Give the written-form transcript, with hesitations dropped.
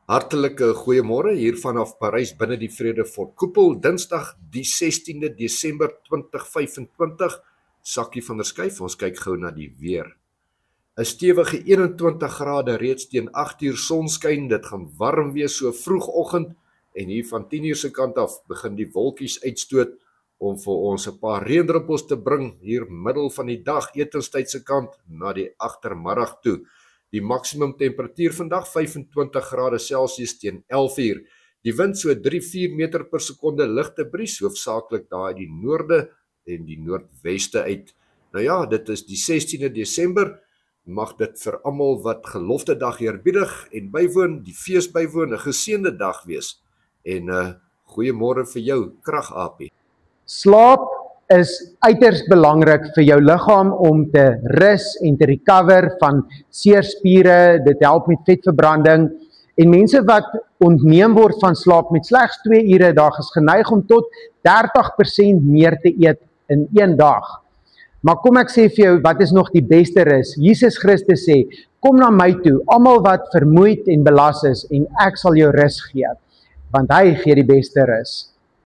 Hartelike goeiemôre hier vanaf Parys binne die Vredefort Koepel, Dinsdag die 16de Desember 2025. Sakkie van der Schuyf, ons kyk gou na die weer. 'n Stewige 21 grade reeds teen 8 uur sonskyn, dit gaan warm wees so vroegoggend en hier van 10 uur se kant af begin die wolkies uitstoot om vir ons 'n paar reendruppels te bring hier middel van die dag etenstyd se kant na die agtermiddag toe. Die maksimum temperatuur vandag 25 grade Celsius teen 11 uur. Die wind so 3-4 meter per sekonde ligte bries, hoofsaaklik daar uit die noorde en die noordweste uit. Nou ja, dit is die 16de Desember. Mag dit vir almal wat gelofte dag eerbiedig en bywoon, die fees bywoon, 'n geseënde dag wees. En goeiemôre vir jou, kragapie. Slaap is uiters belangrik vir jou liggaam om te rus en te recover van seerspiere, dit help met vetverbranding en mense wat ontneem word van slaap met slegs 2 ure 'n dag is geneig om tot 30% meer te eet in 1 dag. Maar kom ek sê vir jou, wat is nog die beste rus? Jesus Christus sê, kom na my toe, almal wat vermoeid en belas is en ek sal jou rus gee, want hy gee die beste rus.